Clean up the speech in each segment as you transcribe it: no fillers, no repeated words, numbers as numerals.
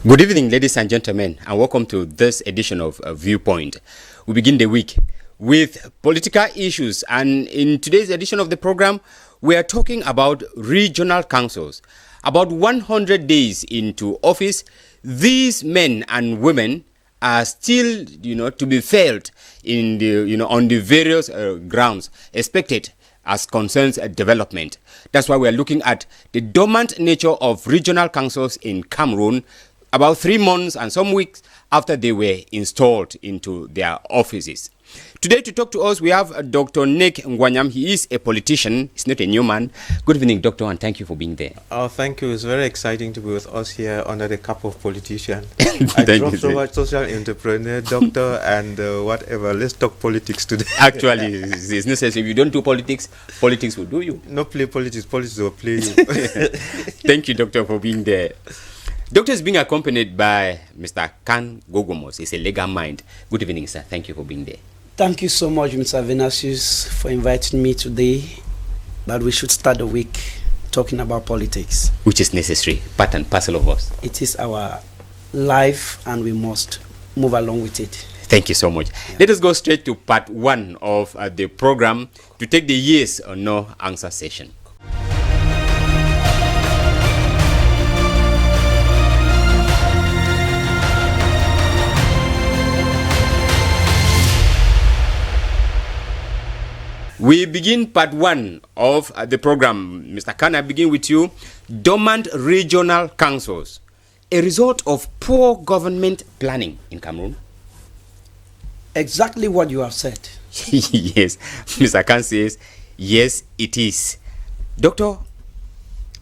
Good evening, ladies and gentlemen, and welcome to this edition of Viewpoint. We begin the week with political issues, and in today's edition of the program, we are talking about regional councils. About 100 days into office, these men and women are still, to be felt in the, on the various grounds expected as concerns development. That's why we are looking at the dormant nature of regional councils in Cameroon, about 3 months and some weeks after they were installed into their offices. Today to talk to us, we have Dr. Nick Ngwanyam. He is a politician. He's not a new man. Good evening, Doctor, and thank you for being there. Oh, thank you. It's very exciting to be with us here under the cap of politician. I dropped so much social entrepreneur, doctor, and whatever. Let's talk politics today. Actually, it's necessary. If you don't do politics, politics will do you. No play politics. Politics will play you. Thank you, Doctor, for being there. Doctor is being accompanied by Mr. Kan Gogomos. He's a legal mind. Good evening, sir. Thank you for being there. Thank you so much, Mr. Venasius, for inviting me today. That we should start the week talking about politics. Which is necessary, part and parcel of us. It is our life, and we must move along with it. Thank you so much. Yeah. Let us go straight to part 1 of the program to take the yes or no answer session. We begin part 1 of the program. Mr. Khan, I begin with you. Dormant regional councils, a result of poor government planning in Cameroon? Exactly what you have said. Yes, Mr. Khan says, yes, it is. Doctor?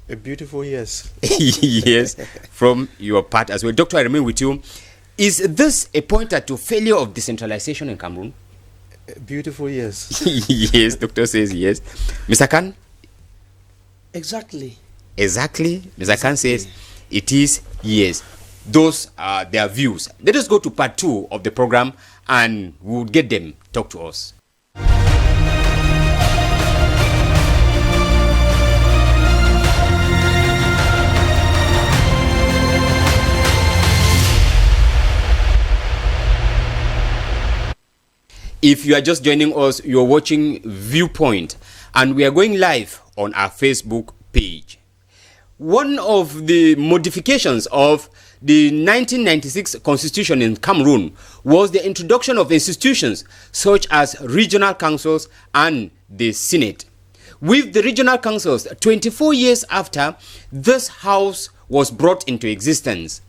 A beautiful yes. Yes, from your part as well. Doctor, I remain with you. Is this a pointer to failure of decentralization in Cameroon? Beautiful, yes. Yes, doctor says yes. Mr. Khan? Exactly. Exactly. Mr. Khan says it is yes. Those are their views. Let us go to part 2 of the program and we'll get them talk to us. If you are just joining us, you're watching Viewpoint, and we are going live on our Facebook page. One of the modifications of the 1996 Constitution in Cameroon was the introduction of institutions such as regional councils and the Senate. With the regional councils, 24 years after this house was brought into existence,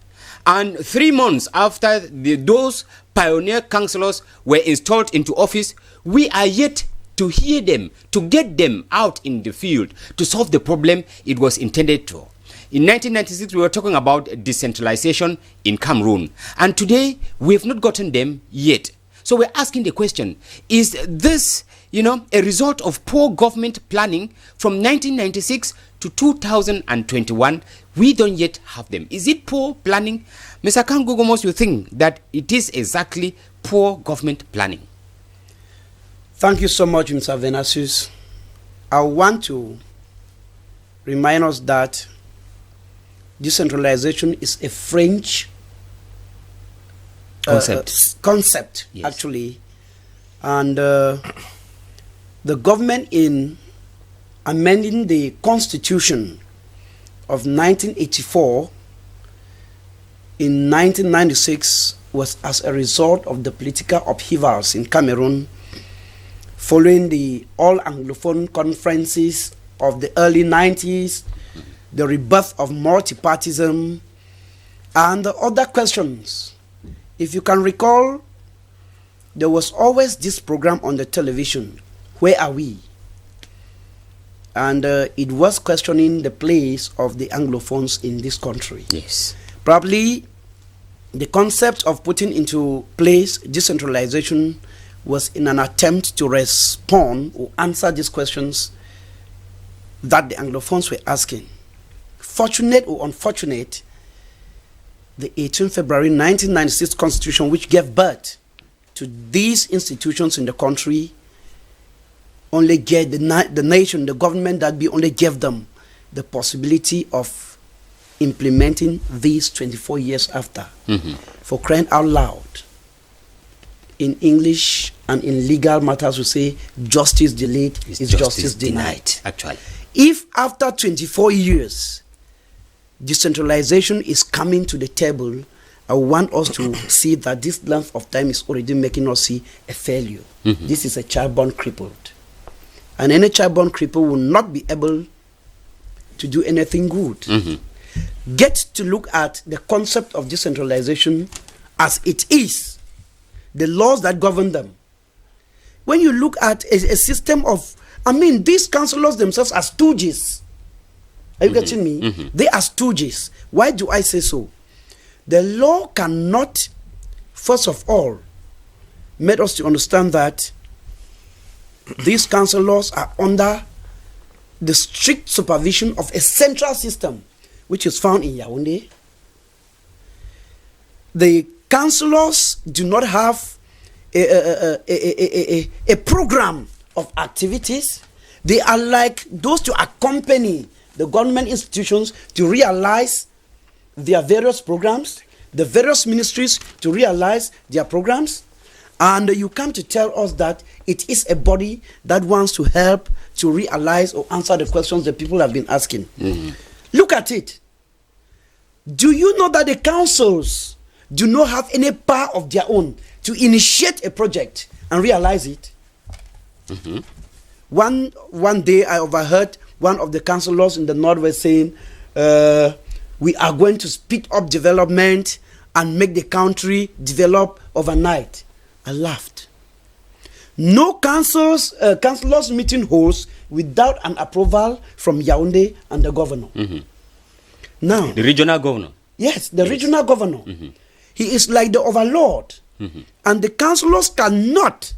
and 3 months after those pioneer councillors were installed into office, we are yet to hear them, to get them out in the field to solve the problem it was intended to. In 1996, we were talking about decentralization in Cameroon, and today we have not gotten them yet. So we're asking the question, is this, a result of poor government planning from 1996 to 2021? We don't yet have them. Is it poor planning? Mr. Kangogomos, you think that it is exactly poor government planning? Thank you so much, Mr. Venasius. I want to remind us that decentralization is a French concept, yes, actually. And the government, in amending the Constitution of 1984 in 1996 was as a result of the political upheavals in Cameroon following the all Anglophone conferences of the early 90s, the rebirth of multipartism, and the other questions. If you can recall, there was always this program on the television, Where Are We? And it was questioning the place of the Anglophones in this country. Yes. Probably the concept of putting into place decentralization was in an attempt to respond or answer these questions that the Anglophones were asking. Fortunate or unfortunate, the 18th February 1996 Constitution, which gave birth to these institutions in the country, only gave the nation, the government, that only gave them the possibility of implementing these 24 years after. For crying out loud. In English and in legal matters, we say justice delayed is justice denied. Actually, if after 24 years, decentralization is coming to the table, I want us to see that this length of time is already making us see a failure. This is a child-born crippled. And any child-born cripple will not be able to do anything good. Get to look at the concept of decentralization as it is, the laws that govern them. When you look at a system of, these councillors themselves are stooges. Are you getting me? They are stooges. Why do I say so? The law cannot, first of all, make us to understand that these councillors are under the strict supervision of a central system, which is found in Yaoundé. The councillors do not have a program of activities. They are like those to accompany the government institutions to realize their various programs, the various ministries to realize their programs. And you come to tell us that it is a body that wants to help to realize or answer the questions that people have been asking. Look at it. Do you know that the councils do not have any power of their own to initiate a project and realize it? One day I overheard one of the councillors in the Northwest saying, we are going to speed up development and make the country develop overnight. I laughed. No councillors meeting holds without an approval from Yaoundé and the governor. Now, the regional governor. Yes, the regional governor. He is like the overlord. And the councillors cannot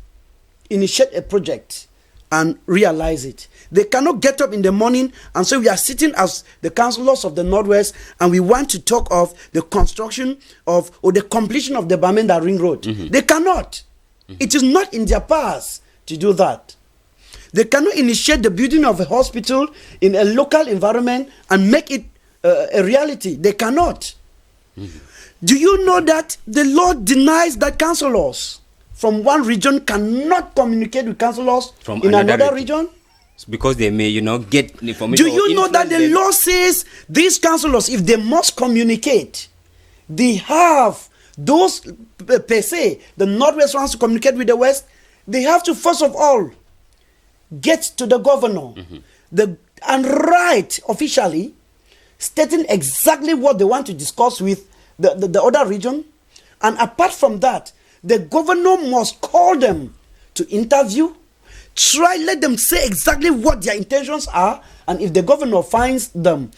initiate a project and realize it. They cannot get up in the morning and say, we are sitting as the councillors of the Northwest and we want to talk of the construction of or the completion of the Bamenda Ring Road. They cannot. It is not in their powers to do that. They cannot initiate the building of a hospital in a local environment and make it a reality. They cannot. Do you know that the law denies that councillors from one region cannot communicate with councillors from in another region? It's because they may, get information. Do you know that the law says these councillors, if they must communicate, they have those per se, the Northwest wants to communicate with the West, they have to first of all get to the governor and write officially stating exactly what they want to discuss with the other region. And apart from that, the governor must call them to interview, let them say exactly what their intentions are, and if the governor finds them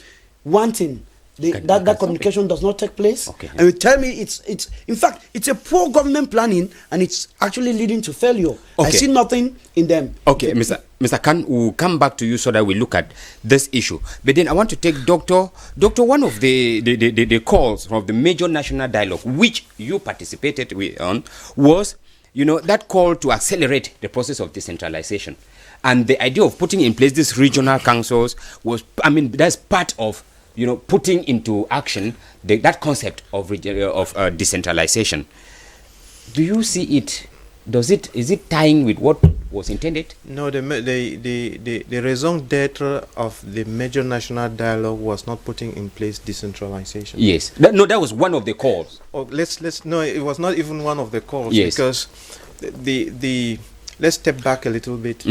wanting, that communication does not take place. And you tell me it's in fact it's a poor government planning and it's actually leading to failure. I see nothing in them. Mr. Khan, we'll come back to you so that we look at this issue. But then I want to take Doctor, one of the calls from the major national dialogue, which you participated on, was, that call to accelerate the process of decentralization. And the idea of putting in place these regional councils was, that's part of, putting into action that concept of decentralization. Do you see it? Is it tying with what was intended? No, the raison d'etre of the major national dialogue was not putting in place decentralization. Yes, that was one of the calls. No, it was not even one of the calls. Yes. Because let's step back a little bit.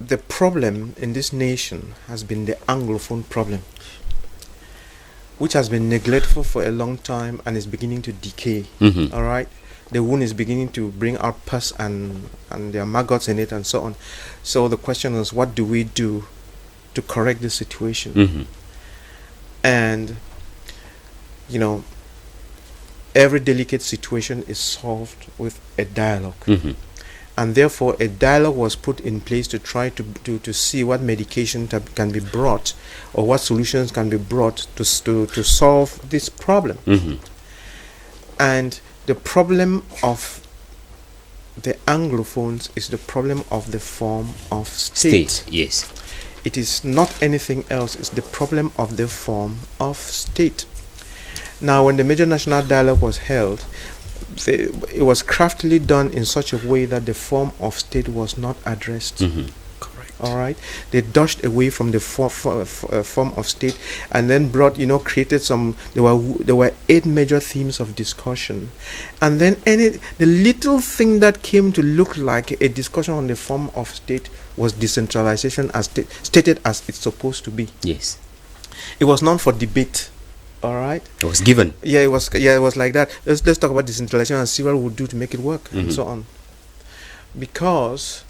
The problem in this nation has been the Anglophone problem, which has been neglectful for a long time and is beginning to decay. All right, the wound is beginning to bring out pus and there are maggots in it and so on. So the question is, what do we do to correct this situation? And every delicate situation is solved with a dialogue. And therefore a dialogue was put in place to try to see what medication can be brought or what solutions can be brought to solve this problem. And the problem of the Anglophones is the problem of the form of state. Yes. it is not anything else. It's the problem of the form of state. Now, when the major national dialogue was held, it was craftily done in such a way that the form of state was not addressed. Correct. All right, they dodged away from the form of state, and then brought, created some. There were 8 major themes of discussion, and then the little thing that came to look like a discussion on the form of state was decentralization, as stated as it's supposed to be. Yes, it was not for debate. All right, it was given. Yeah, it was like that. Let's talk about decentralization and see what we'll do to make it work, and so on. Because.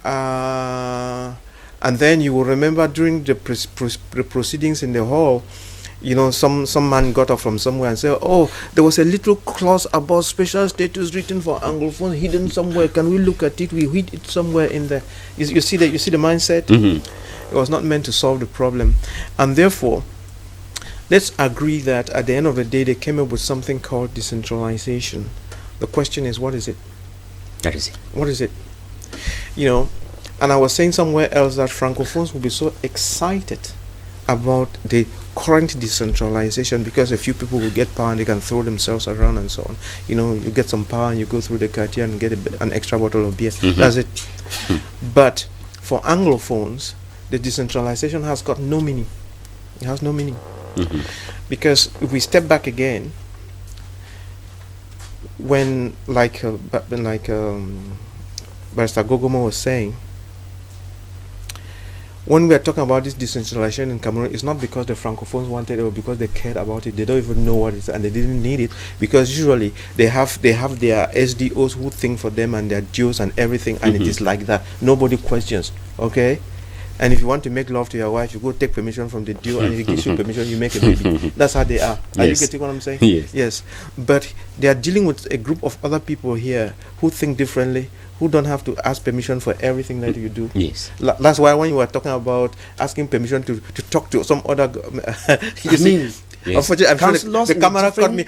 And then you will remember during the proceedings in the hall, some man got up from somewhere and said, "Oh, there was a little clause about special status written for Anglophone hidden somewhere. Can we look at it? We hid it somewhere in there." You see the mindset. It was not meant to solve the problem, and therefore, let's agree that at the end of the day, they came up with something called decentralization. The question is, what is it? That is it. What is it? And I was saying somewhere else that Francophones will be so excited about the current decentralization because a few people will get power and they can throw themselves around and so on. You get some power and you go through the quartier and get an extra bottle of beer. That's it. But for Anglophones, the decentralization has got no meaning. It has no meaning. Because if we step back again, when Barrister Gogomo was saying, when we are talking about this decentralization in Cameroon, it's not because the Francophones wanted it or because they cared about it. They don't even know what it is and they didn't need it, because usually they have their SDOs who think for them and their DOs and everything, and it is like that. Nobody questions, okay? And if you want to make love to your wife, you go take permission from the DO, and if he gives you permission, you make a baby. That's how they are. Are you getting what I'm saying? Yes. But they are dealing with a group of other people here who think differently, who don't have to ask permission for everything that you do. Yes. That's why when you were talking about asking permission to talk to some other, unfortunately, I'm sure the camera caught me.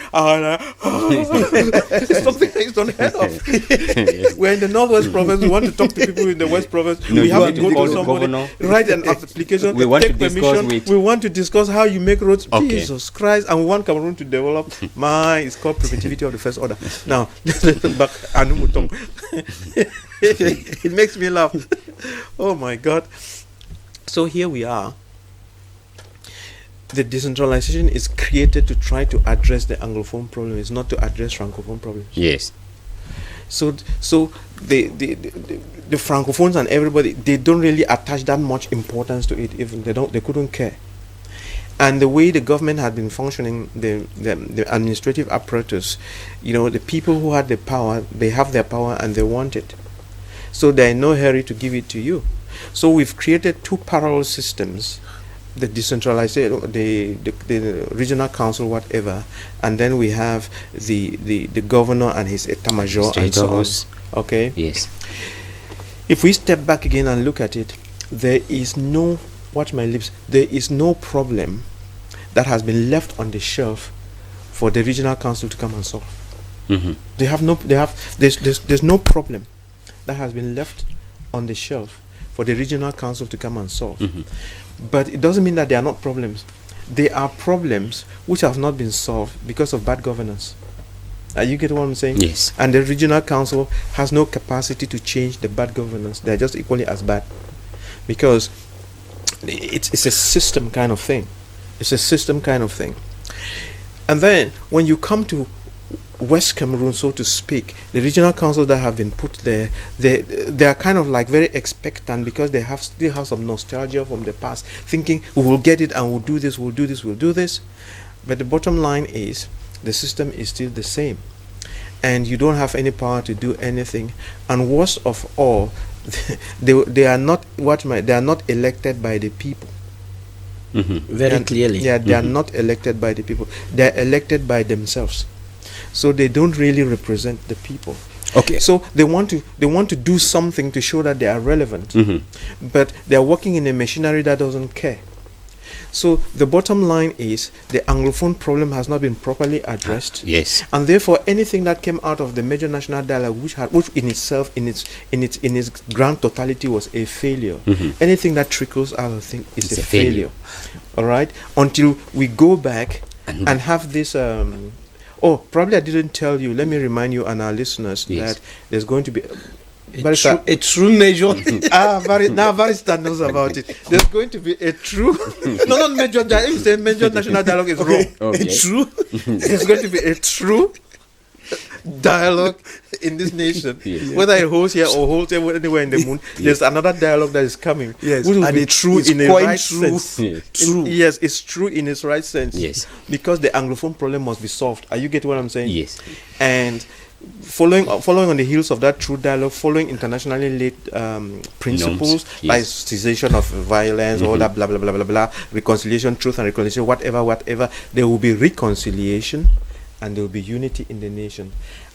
It's something that is unheard of. We're in the Northwest Province. We want to talk to people in the West Province. We have to go to somebody, write an application, take permission. We want to discuss how you make roads. Okay. Jesus Christ! And we want Cameroon to develop. It's called primitivity of the first order. Now, let's back. It makes me laugh. Oh my God! So here we are. The decentralization is created to try to address the Anglophone problem. It's not to address Francophone problems. Yes. So the Francophones and everybody, they don't really attach that much importance to it. Even they couldn't care. And the way the government had been functioning, the administrative apparatus, the people who had the power, they have their power and they want it. So they're in no hurry to give it to you. So we've created 2 parallel systems. The decentralization, the regional council, whatever, and then we have the governor and his état-major and so on. Okay. Yes. If we step back again and look at it, there is no problem that has been left on the shelf for the regional council to come and solve. There's no problem that has been left on the shelf for the regional council to come and solve. But it doesn't mean that there are not problems. There are problems which have not been solved because of bad governance. You get what I'm saying? Yes. And the regional council has no capacity to change the bad governance. They're just equally as bad. Because it's a system kind of thing. It's a system kind of thing. And then when you come to West Cameroon, so to speak, the regional councils that have been put there, they are kind of like very expectant because they still have some nostalgia from the past, thinking we will get it and we'll do this. But the bottom line is the system is still the same, and you don't have any power to do anything. And worst of all, they are not elected by the people. Very clearly. Yeah, they are not elected by the people. They are elected by themselves. So they don't really represent the people. Okay. So they want to do something to show that they are relevant, but they are working in a machinery that doesn't care. So the bottom line is the Anglophone problem has not been properly addressed. Yes. And therefore, anything that came out of the major national dialogue, which in itself, in its grand totality, was a failure. Anything that trickles out of things is a failure. All right. Until we go back and have this. Probably I didn't tell you. Let me remind you and our listeners that there's going to be. A true major. Barrister knows about it. There's going to be a true. No, not major. If you say major national dialogue is wrong. Okay. A true. There's going to be a true dialogue in this nation. Yes. Whether it holds here or holds anywhere in the moon, there's another dialogue that is coming. Yes, which will be true in a right true. sense. Yes. True. Yes, it's true in its right sense. Yes. Because the Anglophone problem must be solved. Are you getting what I'm saying? Yes. And following on the heels of that true dialogue, following internationally laid principles like cessation of violence, all that blah blah blah blah blah, reconciliation, truth and reconciliation, whatever, there will be reconciliation and there will be unity in the nation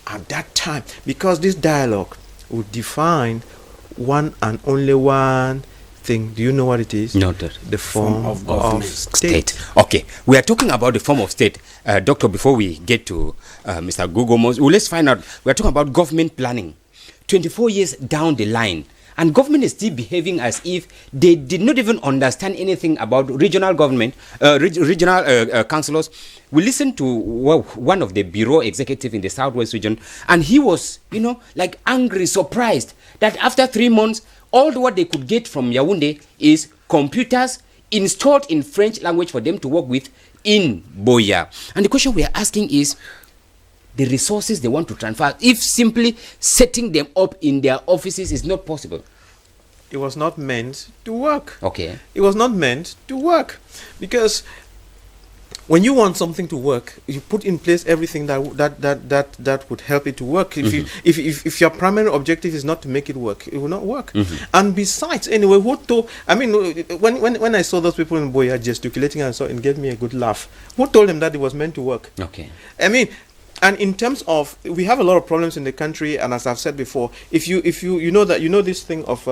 at that time, because this dialogue will define one and only one thing. Do you know what it is? No, the form of state. Okay, we are talking about the form of state. Doctor, before we get to Mr. Gugomos, let's find out. We are talking about government planning. 24 years down the line, and government is still behaving as if they did not even understand anything about regional government, regional councillors. We listened to one of the bureau executive in the Southwest region, and he was, like angry, surprised that after 3 months, all what they could get from Yaoundé is computers installed in French language for them to work with in Boya. And the question we are asking is, the resources they want to transfer, if simply setting them up in their offices is not possible. It was not meant to work. Okay. It was not meant to work, because when you want something to work, you put in place everything that would help it to work. If your primary objective is not to make it work, it will not work. And besides, anyway, when I saw those people in Boya gesticulating and so, it gave me a good laugh. Who told them that it was meant to work? Okay. And in terms of, we have a lot of problems in the country, and as I've said before, if you this thing of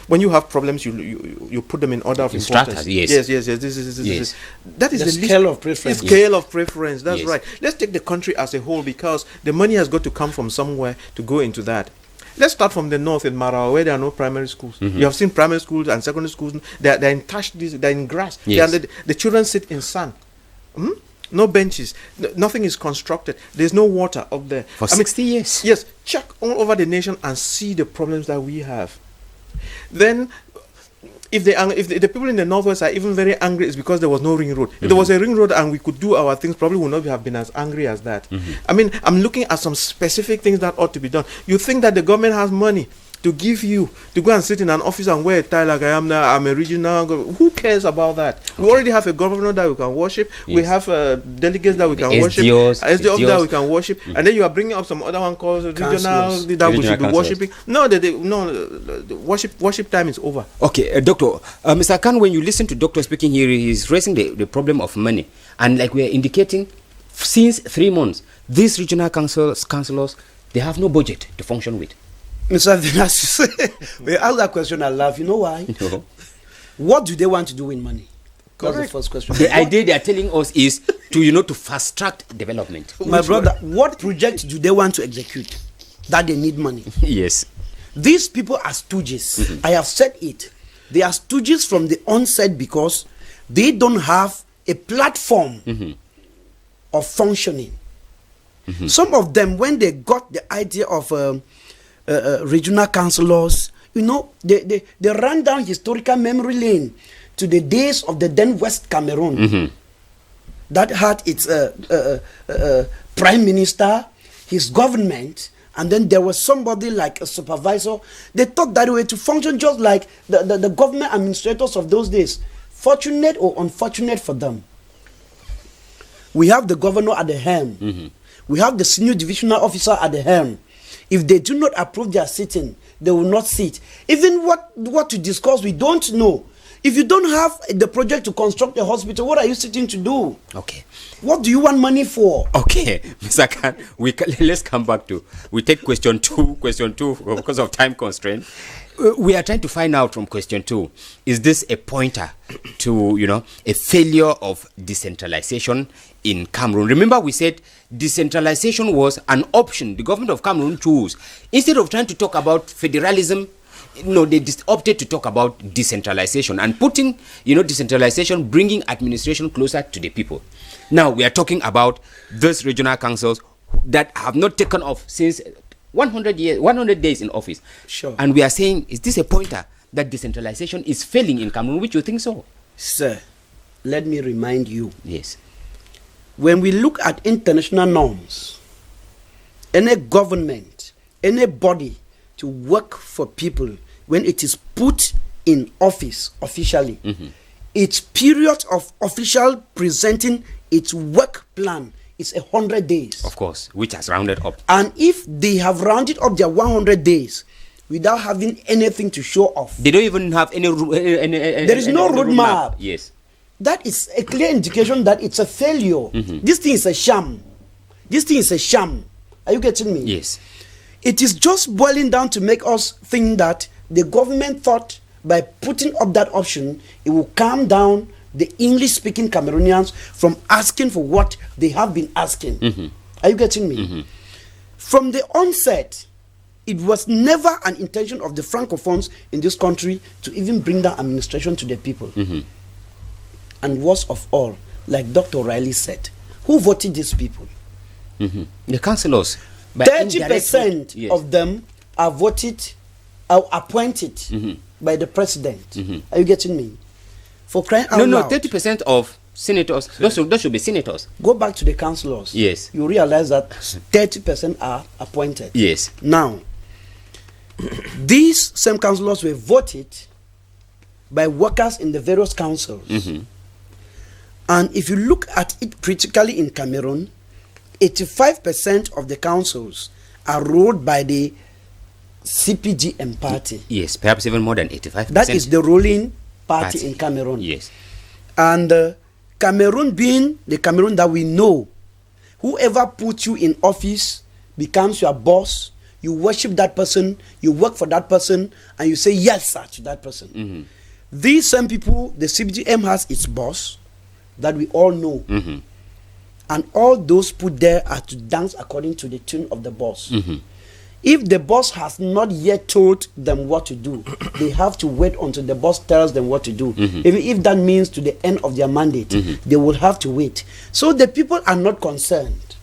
when you have problems, you put them in order of importance. Yes. This that is the scale of preference. Scale of preference. That's right. Let's take the country as a whole, because the money has got to come from somewhere to go into that. Let's start from the north in Marawa, where there are no primary schools. You have seen primary schools and secondary schools. They're in they're in grass. Yes. The children sit in sun. No benches, nothing is constructed. There's no water up there. For 60 years. Yes, check all over the nation and see the problems that we have. Then, if the people in the northwest are even very angry, it's because there was no ring road. If there was a ring road and we could do our things, probably would not have been as angry as that. I'm looking at some specific things that ought to be done. You think that the government has money to give you to go and sit in an office and wear a tie like I am now? I'm a regional. Who cares about that? Okay. We already have a governor that we can worship. Yes. We have delegates that we can worship. SDOs that we can worship. And then you are bringing up some other one called regional that we should be worshiping. No, the worship time is over. Okay, Doctor, Mr. Khan, when you listen to Doctor speaking here, he's raising the problem of money, and like we are indicating, since 3 months, these regional councillors, they have no budget to function with. Mr. Vinas, we ask that question, I laugh. You know why? No. What do they want to do with money? That's the first question. The idea they are telling us is to fast track development. My brother, what project do they want to execute that they need money? Yes. These people are stooges. I have said it. They are stooges from the onset because they don't have a platform of functioning. Some of them, when they got the idea of regional councillors, they ran down historical memory lane to the days of the then West Cameroon that had its prime minister, his government, and then there was somebody like a supervisor. They thought that way to function just like the government administrators of those days. Fortunate or unfortunate for them, we have the governor at the helm. We have the senior divisional officer at the helm. If they do not approve their sitting, they will not sit. Even what to discuss, we don't know. If you don't have the project to construct a hospital, what are you sitting to do? Okay. What do you want money for? Okay, Mr. Khan, let's come back to, we take question two because of time constraint. we are trying to find out from question 2, is this a pointer to, a failure of decentralization in Cameroon? Remember, we said decentralization was an option the government of Cameroon chose. Instead of trying to talk about federalism, they opted to talk about decentralization and putting, decentralization, bringing administration closer to the people. Now, we are talking about those regional councils that have not taken off since 100 days in office. Sure. And we are saying, is this a pointer that decentralization is failing in Cameroon? Which you think so? Sir, let me remind you. Yes. When we look at international norms, any government, any body to work for people, when it is put in office officially, its period of official presenting its work plan is 100 days. Of course, which has rounded up. And if they have rounded up their 100 days without having anything to show off, they don't even have any there is no roadmap. Yes. That is a clear indication that it's a failure. This thing is a sham. This thing is a sham. Are you getting me? Yes. It is just boiling down to make us think that the government thought by putting up that option, it will calm down the English-speaking Cameroonians from asking for what they have been asking. Are you getting me? From the onset, it was never an intention of the Francophones in this country to even bring down administration to the people. And worst of all, like Dr. Riley said, who voted these people? The councillors. 30% yes. of them are voted, are appointed by the president. Are you getting me? For crying out loud. 30% of senators. Those should be senators. Go back to the councillors. Yes. You realize that 30% are appointed. Yes. Now, these same councillors were voted by workers in the various councils. And if you look at it critically in Cameroon, 85% of the councils are ruled by the CPGM party. Yes, perhaps even more than 85%. That is the ruling party in Cameroon. Yes. And Cameroon being the Cameroon that we know, whoever puts you in office becomes your boss. You worship that person, you work for that person, and you say yes, sir, to that person. These same people, the CPGM has its boss that we all know. And all those put there are to dance according to the tune of the boss. If the boss has not yet told them what to do, they have to wait until the boss tells them what to do. Even if that means to the end of their mandate, they will have to wait. So the people are not concerned.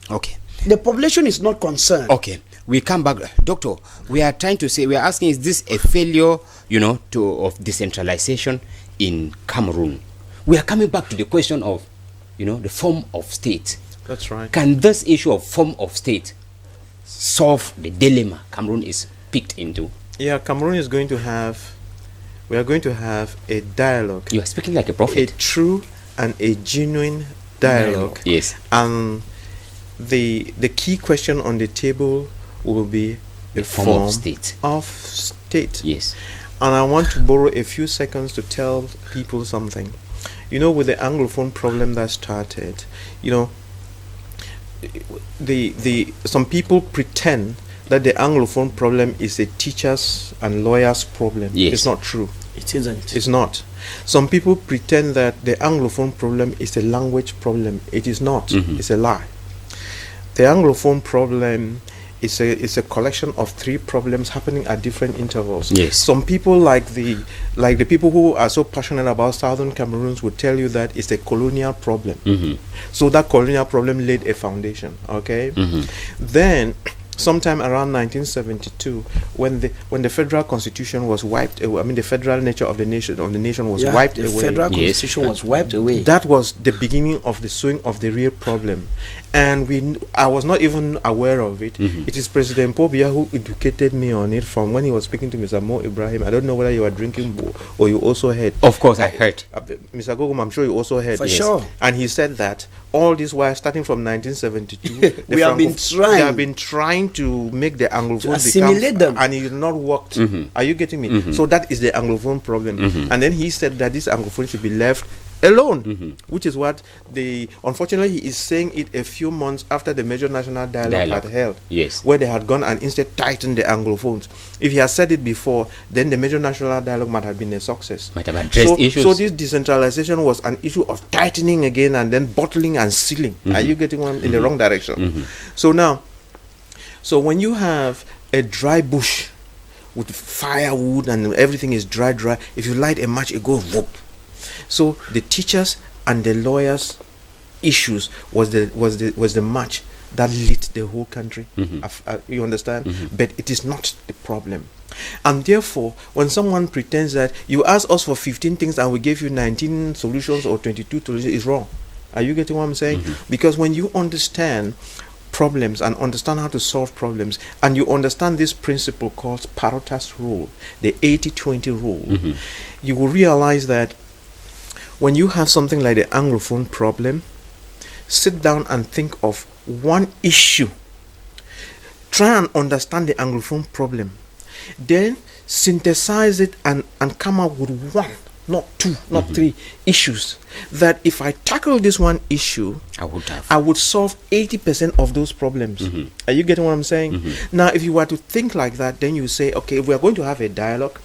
Okay. The population is not concerned. Okay. We come back. Doctor, we are trying to say, we are asking, is this a failure, of decentralization in Cameroon? We are coming back to the question of, the form of state. That's right. Can this issue of form of state solve the dilemma Cameroon is picked into? Yeah, Cameroon is going to have, we are going to have a dialogue. You are speaking like a prophet. A true and a genuine dialogue. Yes. And the key question on the table will be the form of state. Yes. And I want to borrow a few seconds to tell people something. With the Anglophone problem that started, some people pretend that the Anglophone problem is a teachers and lawyers problem. Yes. It's not true. It isn't. It's not. Some people pretend that the Anglophone problem is a language problem. It is not. It's a lie. The Anglophone problem is a collection of 3 problems happening at different intervals. Yes. Some people like the people who are so passionate about Southern Cameroons would tell you that it's a colonial problem. So that colonial problem laid a foundation. Okay. Then sometime around 1972, when the federal constitution was wiped away, the federal nature of the nation was wiped away. The federal constitution was wiped away. That was the beginning of the sowing of the real problem. And I was not even aware of it. It is President Pobia who educated me on it from when he was speaking to Mr. Mo Ibrahim. I don't know whether you were drinking or you also heard. Of course, I heard. Mr. Gogum, I'm sure you also heard. For sure. And he said that all this while, starting from 1972, they have been trying to make the Anglophone assimilate them, and it did not work. Are you getting me? So that is the Anglophone problem. And then he said that this Anglophone should be left alone, which is what unfortunately he is saying it a few months after the major national dialogue had held, where they had gone and instead tightened the Anglophones. If he had said it before, then the major national dialogue might have been a success. Might have addressed issues. So this decentralization was an issue of tightening again and then bottling and sealing. Are you getting one in the wrong direction? So now, so when you have a dry bush with firewood and everything is dry, if you light a match, it goes whoop. So the teachers and the lawyers' issues was the match that lit the whole country. You understand? But it is not the problem. And therefore, when someone pretends that you ask us for 15 things and we gave you 19 solutions or 22 solutions, it's wrong. Are you getting what I'm saying? Because when you understand problems and understand how to solve problems, and you understand this principle called Pareto's rule, the 80-20 rule, you will realize that when you have something like the Anglophone problem, sit down and think of one issue. Try and understand the Anglophone problem. Then synthesize it and come up with one, not two, not three issues. That if I tackle this one issue, I would solve 80% of those problems. Are you getting what I'm saying? Now, if you were to think like that, then you say, okay, if we are going to have a dialogue,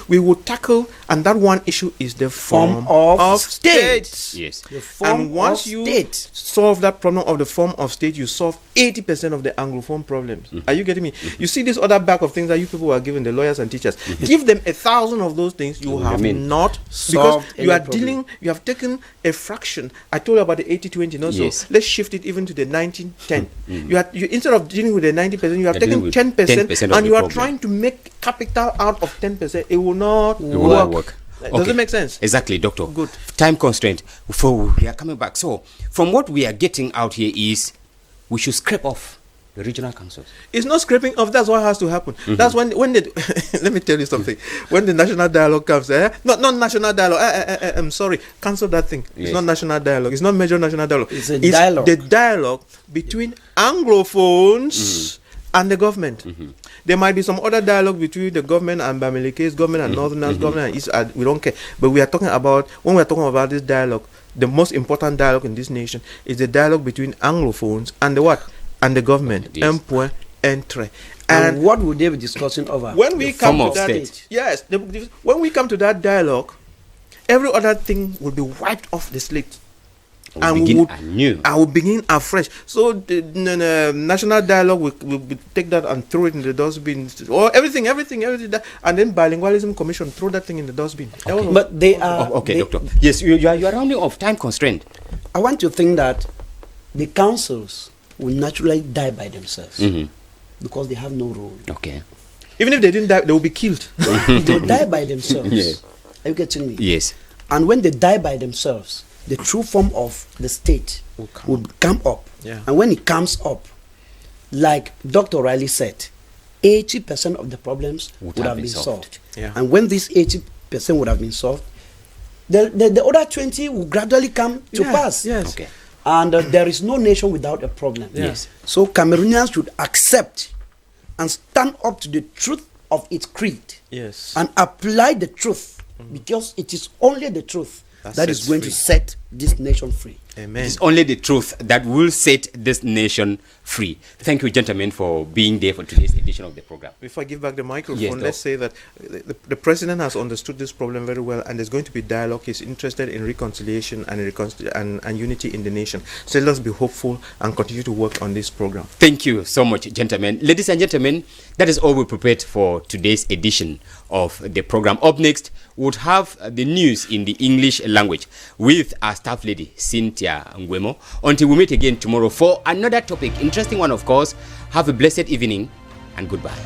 we will tackle, and that one issue is the form of state. Yes. And once you solve that problem of the form of state, you solve 80% of the Anglophone problems. Are you getting me? You see this other back of things that you people are giving, the lawyers and teachers. Give them 1,000 of those things, you have not solved. Because you are dealing, you have taken a fraction. I told you about the 80-20, no? So let's shift it even to the 19-10. You instead of dealing with the 90%, you have taken 10%, and you are trying to make capital out of 10%. It will not work. Does it make sense? Exactly, Doctor. Good. Time constraint. Before we are coming back. So, from what we are getting out here is we should scrape off the regional councils. It's not scraping off. That's what has to happen. That's when let me tell you something. When the national dialogue comes, not national dialogue. I'm sorry. Cancel that thing. It's not national dialogue. It's not major national dialogue. It's dialogue. The dialogue between Anglophones and the government. There might be some other dialogue between the government and Bamileke's government and Northerners, government and East. We don't care. But we are talking about, when we are talking about this dialogue, the most important dialogue in this nation is the dialogue between Anglophones and the what? And the government. And what would they be discussing over? When we come to that, when we come to that dialogue, every other thing will be wiped off the slate. I will begin afresh. So the national dialogue will take that and throw it in the dustbin. Or everything that, and then bilingualism commission throw that thing in the dustbin. Okay. But they are Doctor. Yes, you are rounding off. Time constraint. I want to think that the councils will naturally die by themselves because they have no role. Okay. Even if they didn't die, they will be killed. They will die by themselves. Yes. Are you getting me? Yes. And when they die by themselves, the true form of the state will come up. Yeah. And when it comes up, like Dr. Riley said, 80% of the problems would have been solved. Yeah. And when this 80% would have been solved, the other 20 will gradually come to pass. Yes. Okay. And there is no nation without a problem. Yes. So Cameroonians should accept and stand up to the truth of its creed. Yes. And apply the truth, because it is only the truth that is going to set this nation free. Amen. It's only the truth that will set this nation free. Thank you, gentlemen, for being there for today's edition of the program. Before I give back the microphone, let's say that the president has understood this problem very well, and there's going to be dialogue. He's interested in reconciliation and unity in the nation. So let's be hopeful and continue to work on this program. Thank you so much, gentlemen. Ladies and gentlemen, that is all we prepared for today's edition of the program. Up next, we'll have the news in the English language with our staff lady, Cynthia Ngwemo. Until we meet again tomorrow for another topic, interesting one, of course. Have a blessed evening and goodbye.